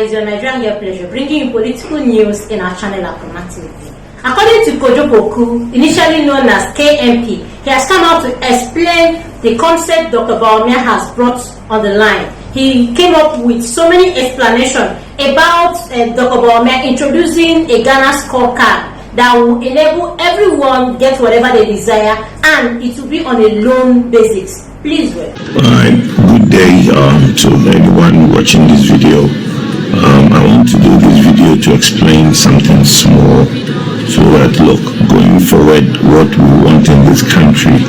is your Nigerian Girl Pleasure, bringing you political news in our channel Akoma TV. According to Kojo Boku, initially known as KMP, he has come out to explain the concept Dr. Bawumia has brought on the line. He came up with so many explanations about Dr. Bawumia introducing a Ghana scorecard that will enable everyone get whatever they desire, and it will be on a loan basis. Please wait. Alright, good day to anyone watching this video. I want to do this video to explain something small, so that look, going forward, what we want in this country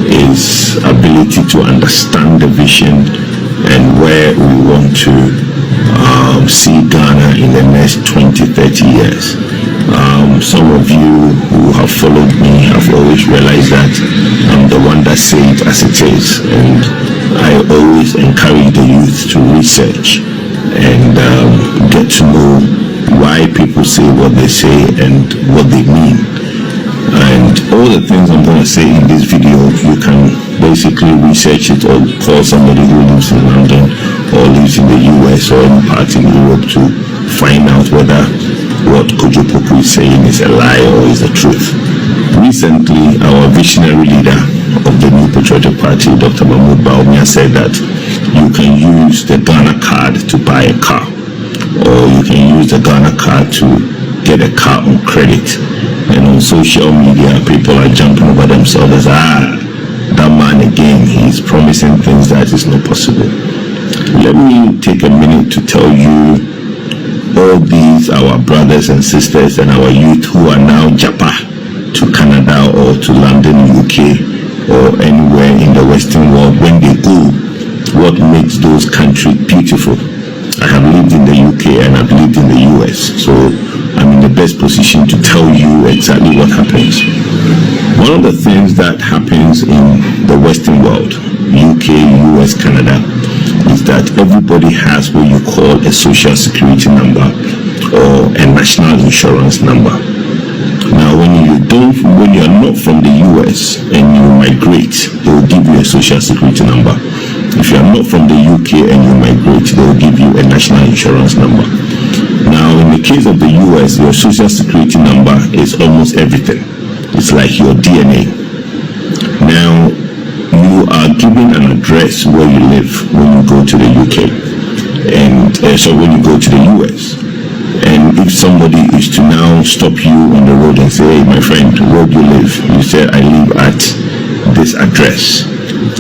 is ability to understand the vision and where we want to see Ghana in the next 20-30 years. Some of you who have followed me have always realized that I'm the one that say it as it is, and I always encourage the youth to research and get to know why people say what they say and what they mean. And all the things I'm going to say in this video, you can basically research it or call somebody who lives in London or lives in the US or any part in Europe to find out whether what Kojo Boku is saying is a lie or is the truth. Recently, our visionary leader of the New Patriotic Party, Dr. Bawumia, said that you can use the Ghana card to buy a car, or you can use the Ghana card to get a car on credit. And on social media, people are jumping over themselves as, that man again, he's promising things that is not possible. Let me take a minute to tell you all these our brothers and sisters and our youth who are now japa to Canada or to London, UK, or anywhere in the Western world. When they go, what makes those countries beautiful? I have lived in the UK and I've lived in the US, so I'm in the best position to tell you exactly what happens. One of the things that happens in the Western world, UK, US, Canada, is that everybody has what you call a social security number or a national insurance number. Now, when you're not from the US and you migrate, they will give you a social security number. If you are not from the UK and you migrate, they will give you a national insurance number. Now, in the case of the US, your social security number is almost everything. It's like your DNA. Now, you are given an address where you live when you go to the UK, and so when you go to the US. And if somebody is to now stop you on the road and say, hey, my friend, where do you live? You said, I live at this address.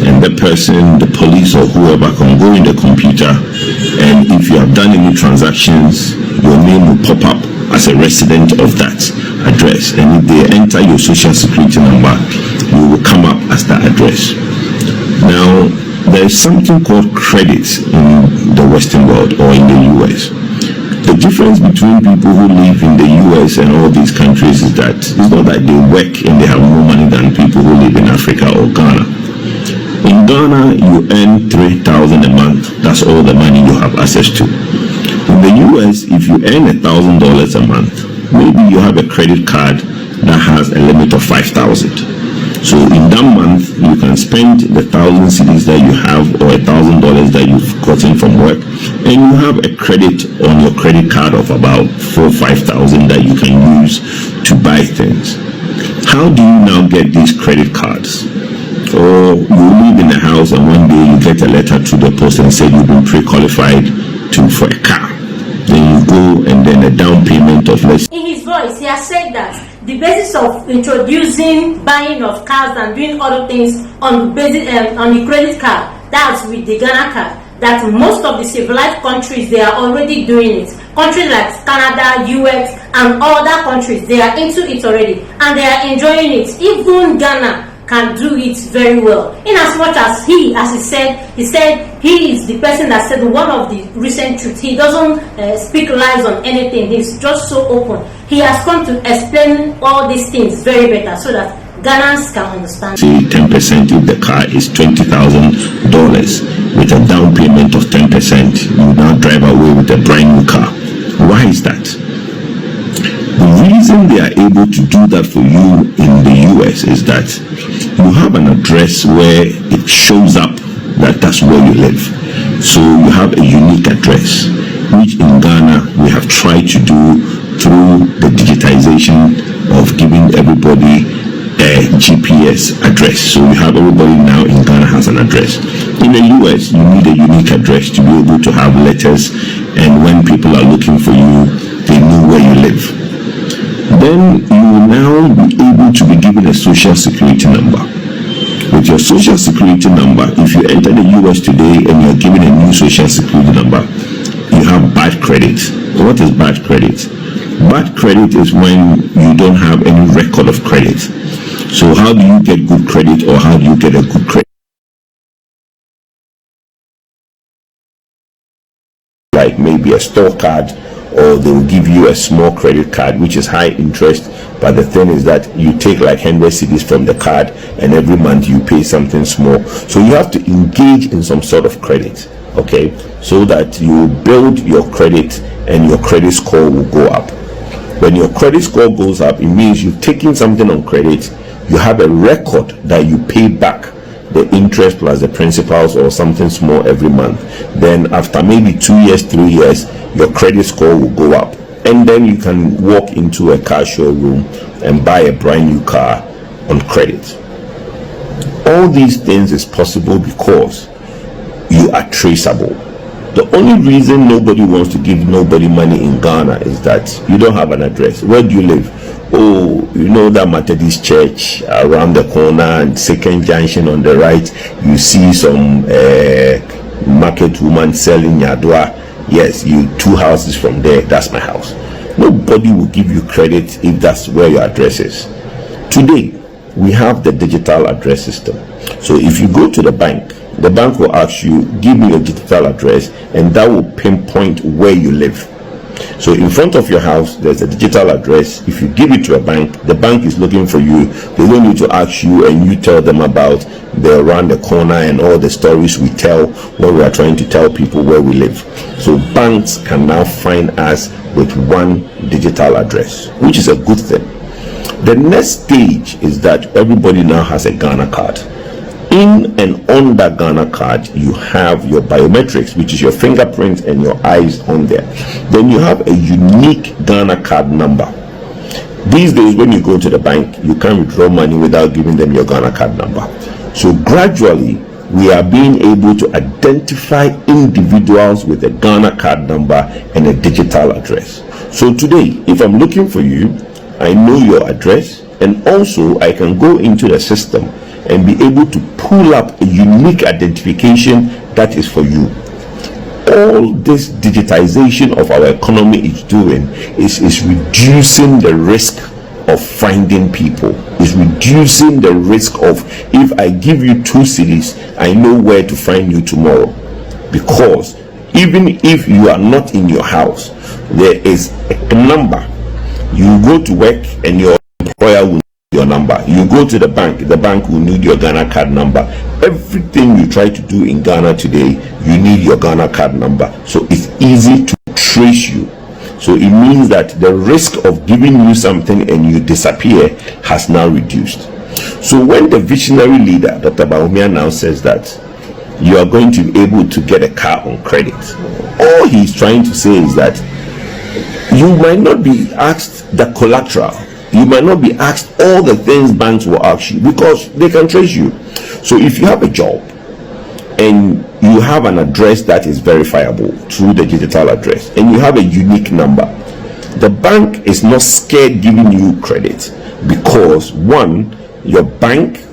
And the person, the police or whoever can go in the computer, and if you have done any transactions, your name will pop up as a resident of that address. And if they enter your social security number, you will come up as that address. Now, there is something called credit in the Western world or in the US. The difference between people who live in the US and all these countries is that it's not that they work and they have more money than people who live in Africa or Ghana. In Ghana, you earn $3,000 a month. That's all the money you have access to. In the US, if you earn $1,000 a month, maybe you have a credit card that has a limit of 5,000. So in that month, you can spend the 1,000 cedis that you have or $1,000 that you've gotten from work, and you have a credit on your credit card of about 4,000 or 5,000 that you can use to buy things. How do you now get these credit cards? Or you live in a house and one day you get a letter to the post and say you've been pre-qualified for a car. Then you go and then a down payment of less. In his voice, he has said that the basis of introducing buying of cars and doing other things on the credit card, that's with the Ghana card, that most of the civilized countries, they are already doing it. Countries like Canada, US, and other countries, they are into it already, and they are enjoying it. Even Ghana can do it very well. In as much as he said he is the person that said one of the recent truths. He doesn't speak lies on anything. He's just so open. He has come to explain all these things very better so that Ghanaians can understand. See, 10% if the car is $20,000 with a down payment of 10%. You now drive away with a brand new car. Why is that? The reason they are able to do that for you in the US is that you have an address where it shows up that that's where you live. So you have a unique address. which in Ghana we have tried to do through the digitization of giving everybody a GPS address. So you have everybody now in Ghana has an address. In the US, you need a unique address to be able to have letters, and when people are looking for you, they know where you live. Then you will now be able to be given a social security number. With your social security number, if you enter the US today and you're given a new social security number, you have bad credit. What is bad credit? Bad credit is when you don't have any record of credit. So how do you get good credit, or how do you get a good credit? Like maybe a store card, or they will give you a small credit card which is high interest, but the thing is that you take like 100 cedis from the card and every month you pay something small. So you have to engage in some sort of credit, okay, so that you build your credit and your credit score will go up. When your credit score goes up, it means you've taken something on credit, you have a record that you pay back the interest plus the principals or something small every month. Then after maybe 2 years, 3 years, your credit score will go up, and then you can walk into a car showroom and buy a brand new car on credit. All these things is possible because you are traceable. The only reason nobody wants to give nobody money in Ghana is that you don't have an address. Where do you live? Oh, you know that Methodist church around the corner and Second Junction on the right, you see some market woman selling yadwa. Yes, you 2 houses from there, that's my house. Nobody will give you credit if that's where your address is. Today, we have the digital address system. So if you go to the bank will ask you, give me your digital address, and that will pinpoint where you live. So in front of your house, there's a digital address. If you give it to a bank, the bank is looking for you. They don't need to ask you, and you tell them about the around the corner and all the stories we tell when we are trying to tell people where we live. So banks can now find us with one digital address, which is a good thing. The next stage is that everybody now has a Ghana card. In and on that Ghana card, you have your biometrics, which is your fingerprint and your eyes on there. Then you have a unique Ghana card number. These days, when you go to the bank, you can't withdraw money without giving them your Ghana card number. So gradually, we are being able to identify individuals with a Ghana card number and a digital address. So today, if I'm looking for you, I know your address, and also I can go into the system and be able to pull up a unique identification that is for you. All this digitization of our economy is doing is reducing the risk of finding people, is reducing the risk of, if I give you 2 cities, I know where to find you tomorrow. Because even if you are not in your house, there is a number. You go to work and your employer will your number. You go to the bank will need your Ghana card number. Everything you try to do in Ghana today, you need your Ghana card number. So it's easy to trace you. So it means that the risk of giving you something and you disappear has now reduced. So when the visionary leader, Dr. Bawumia, now says that you are going to be able to get a car on credit, all he's trying to say is that you might not be asked the collateral. You might not be asked all the things banks will ask you, because they can trace you. So if you have a job and you have an address that is verifiable through the digital address, and you have a unique number, the bank is not scared giving you credit, because one, your bank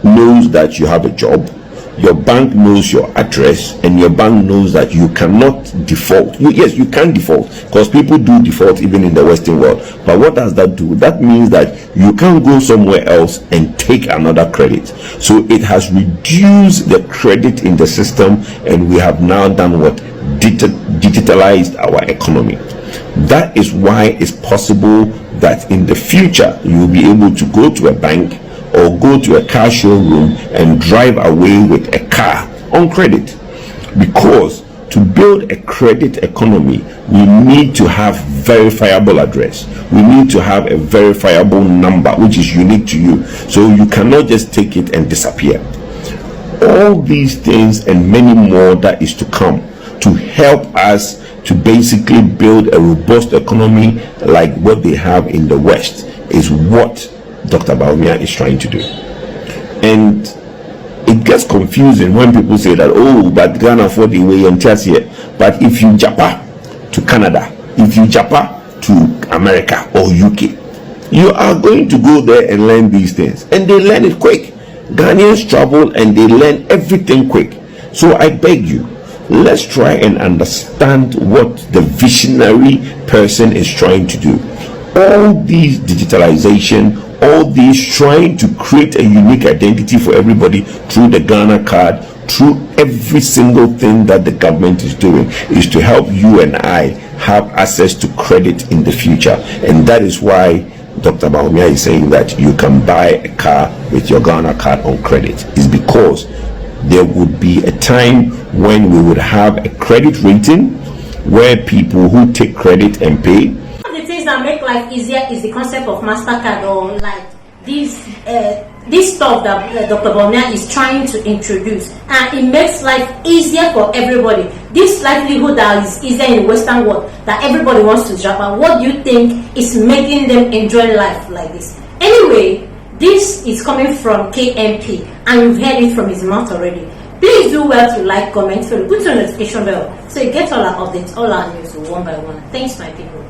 knows that you have a job, your bank knows your address, and your bank knows that you cannot default. Yes, you can default, because people do default even in the Western world. But what does that do? That means that you can't go somewhere else and take another credit. So it has reduced the credit in the system, and we have now done what? Digitalized our economy. That is why it's possible that in the future you will be able to go to a bank or go to a car showroom and drive away with a car on credit. Because to build a credit economy, we need to have verifiable address. We need to have a verifiable number which is unique to you. So you cannot just take it and disappear. All these things and many more that is to come to help us to basically build a robust economy like what they have in the West is what Dr. Bawumia is trying to do. And it gets confusing when people say that, oh, but Ghana for the way and test here. But if you japa to Canada, if you japa to America or UK, you are going to go there and learn these things, and they learn it quick. Ghanaians travel and they learn everything quick. So I beg you, let's try and understand what the visionary person is trying to do. All these digitalization, all these trying to create a unique identity for everybody through the Ghana card, through every single thing that the government is doing, is to help you and I have access to credit in the future. And that is why Dr. Bawumia is saying that you can buy a car with your Ghana card on credit. Is because there would be a time when we would have a credit rating where people who take credit and pay. One of the things that make life easier is the concept of MasterCard, or like this stuff that Dr. Bawumia is trying to introduce, and it makes life easier for everybody. This livelihood that is easier in the Western world, that everybody wants to Japan, what do you think is making them enjoy life like this? Anyway, this is coming from KMP, and you've heard it from his mouth already. Please do well to like, comment, follow, put your notification bell so you get all our updates, all our news one by one. Thanks, my people.